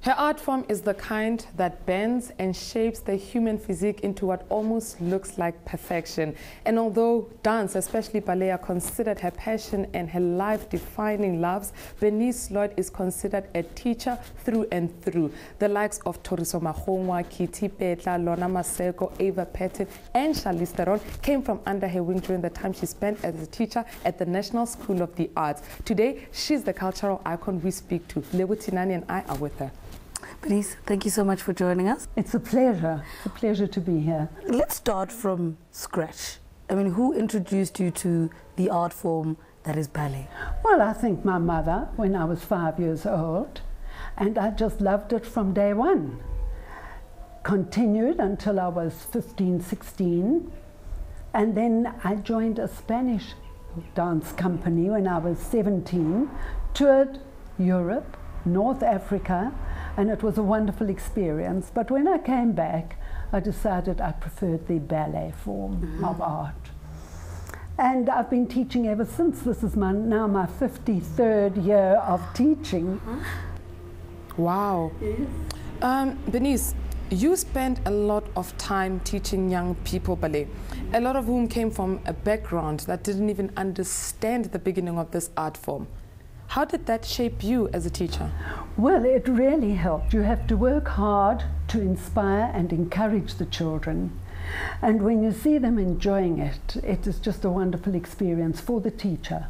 Her art form is the kind that bends and shapes the human physique into what almost looks like perfection. And although dance, especially ballet, are considered her passion and her life-defining loves, Bernice Lloyd is considered a teacher through and through. The likes of Toriso Mahongwa, Kitty Petla, Lona Maseko, Ava Patton, and Charlize Theron came from under her wing during the time she spent as a teacher at the National School of the Arts. Today, she's the cultural icon we speak to. Lewu Tinani and I are with her. Bernice, thank you so much for joining us. It's a pleasure. It's a pleasure to be here. Let's start from scratch. I mean, who introduced you to the art form that is ballet? Well, I think my mother, when I was 5 years old, and I just loved it from day one. Continued until I was 15, 16, and then I joined a Spanish dance company when I was 17, toured Europe, North Africa, and it was a wonderful experience. But when I came back, I decided I preferred the ballet form of art. And I've been teaching ever since. This is now my 53rd year of teaching. Wow. Yes. Bernice, you spent a lot of time teaching young people ballet, a lot of whom came from a background that didn't even understand the beginning of this art form. How did that shape you as a teacher? Well, it really helped. You have to work hard to inspire and encourage the children. And when you see them enjoying it, it is just a wonderful experience for the teacher.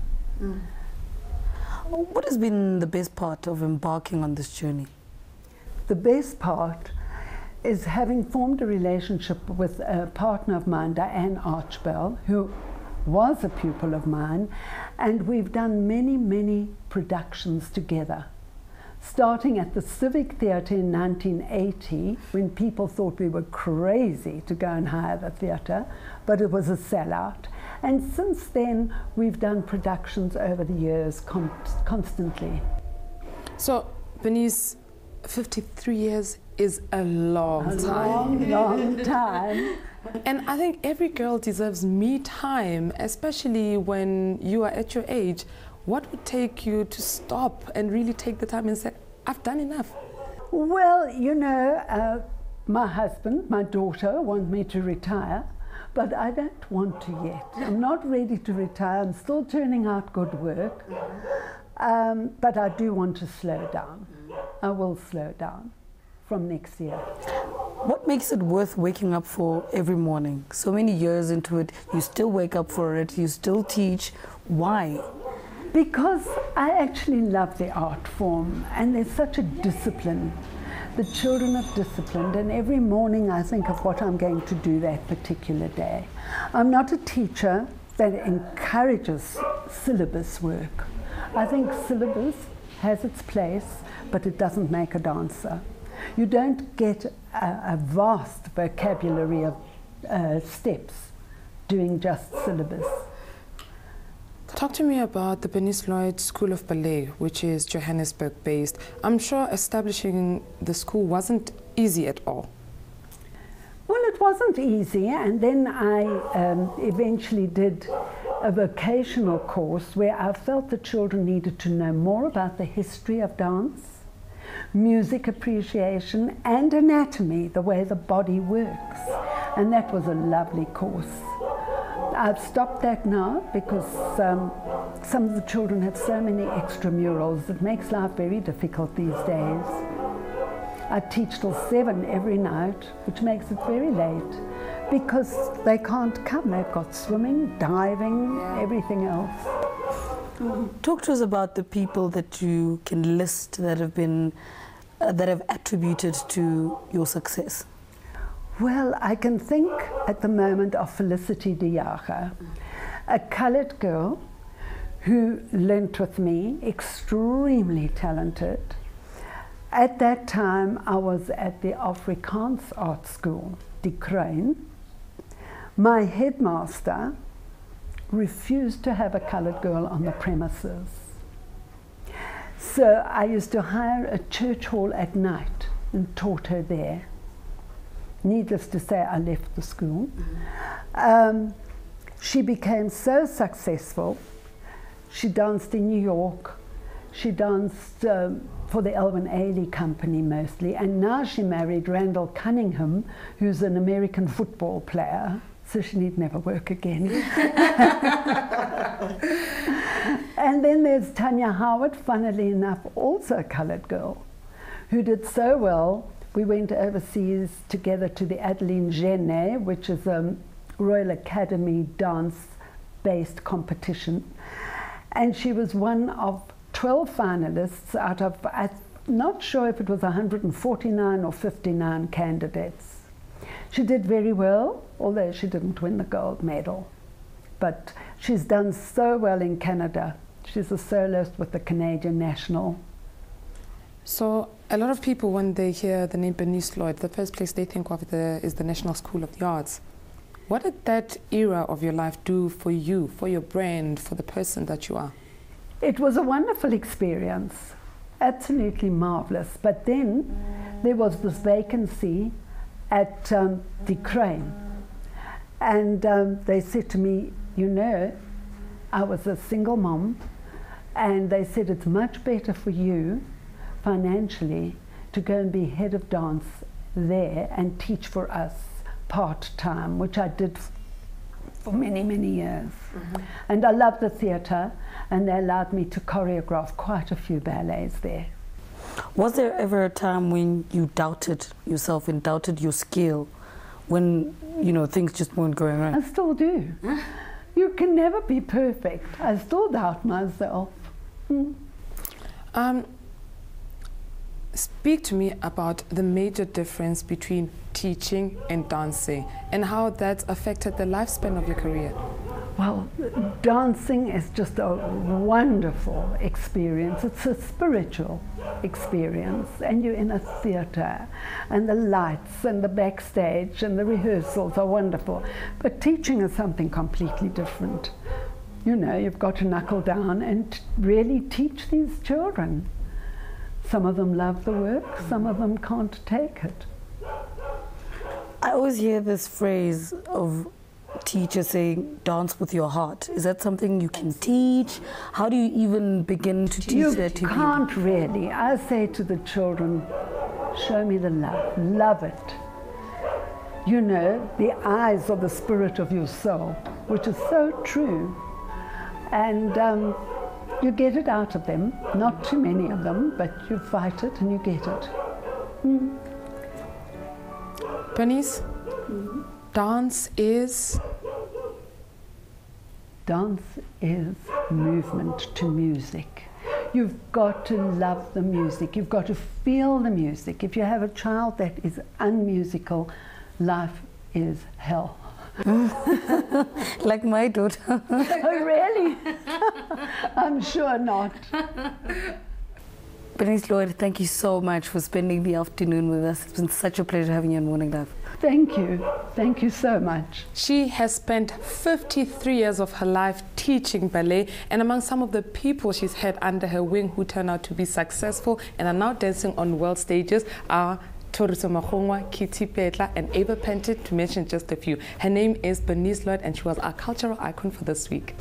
What has been the best part of embarking on this journey? The best part is having formed a relationship with a partner of mine, Diane Archbell, who was a pupil of mine, and we've done many, many productions together. Starting at the Civic Theatre in 1980, when people thought we were crazy to go and hire the theatre, but it was a sellout. And since then, we've done productions over the years constantly. So, Bernice, 53 years is a long time. Long time. And I think every girl deserves me time, especially when you are at your age. What would take you to stop and really take the time and say, I've done enough? Well, you know, my husband, my daughter want me to retire, but I don't want to yet. I'm not ready to retire. I'm still turning out good work, but I do want to slow down. I will slow down from next year. What makes it worth waking up for every morning? So many years into it, you still wake up for it, you still teach. Why? Because I actually love the art form, and there's such a discipline. The children are disciplined, and every morning I think of what I'm going to do that particular day. I'm not a teacher that encourages syllabus work. I think syllabus has its place, but it doesn't make a dancer. You don't get a vast vocabulary of steps doing just syllabus. Talk to me about the Bernice Lloyd School of Ballet, which is Johannesburg-based. I'm sure establishing the school wasn't easy at all. Well, it wasn't easy, and then I eventually did a vocational course where I felt the children needed to know more about the history of dance, music appreciation, and anatomy, the way the body works. And that was a lovely course. I've stopped that now because some of the children have so many extramurals. It makes life very difficult these days. I teach till 7 every night, which makes it very late because they can't come. They've got swimming, diving, everything else. Talk to us about the people that you can list that have been that have attributed to your success. Well, I can think at the moment of Felicity de Jager, a coloured girl who learnt with me, extremely talented. At that time, I was at the Afrikaans Art School, De Kruin. My headmaster refused to have a coloured girl on the premises. So I used to hire a church hall at night and taught her there. Needless to say, I left the school. She became so successful. She danced in New York. She danced for the Elwyn Ailey Company mostly, and now she married Randall Cunningham, who's an American football player, so she need never work again. And then there's Tanya Howard, funnily enough, also a coloured girl, who did so well. We went overseas together to the Adeline Genet, which is a Royal Academy dance-based competition. And she was one of 12 finalists out of, I'm not sure if it was 149 or 59 candidates. She did very well, although she didn't win the gold medal. But she's done so well in Canada. She's a soloist with the Canadian National. So a lot of people, when they hear the name Bernice Lloyd, the first place they think of is the National School of the Arts. What did that era of your life do for you, for your brand, for the person that you are? It was a wonderful experience, absolutely marvelous. But then there was this vacancy at De Crane. And they said to me, you know, I was a single mom, and they said it's much better for you financially to go and be head of dance there and teach for us part-time, which I did for many, many years. Mm-hmm. And I loved the theatre, and they allowed me to choreograph quite a few ballets there. Was there ever a time when you doubted yourself and doubted your skill, when, you know, things just weren't going right? I still do. You can never be perfect. I still doubt myself. Speak to me about the major difference between teaching and dancing and how that's affected the lifespan of your career. Well, dancing is just a wonderful experience. It's a spiritual experience, and you're in a theatre, and the lights and the backstage and the rehearsals are wonderful. But teaching is something completely different. You know, you've got to knuckle down and really teach these children. Some of them love the work, some of them can't take it. I always hear this phrase of teachers saying, dance with your heart. Is that something you can teach? How do you even begin to teach that to you? You can't really. I say to the children, show me the love, love it. You know, the eyes are the spirit of your soul, which is so true. And you get it out of them, not too many of them, but you fight it and you get it. Bernice, dance is? Dance is movement to music. You've got to love the music. You've got to feel the music. If you have a child that is unmusical, life is hell. Like my daughter. Oh, really? I'm sure not. Bernice Lloyd, thank you so much for spending the afternoon with us. It's been such a pleasure having you on Morning Live. Thank you. Thank you so much. She has spent 53 years of her life teaching ballet, and among some of the people she's had under her wing who turned out to be successful and are now dancing on world stages are Toriso Magongwa, Kitty Petla, and Ava Penton, to mention just a few. Her name is Bernice Lloyd, and she was our cultural icon for this week.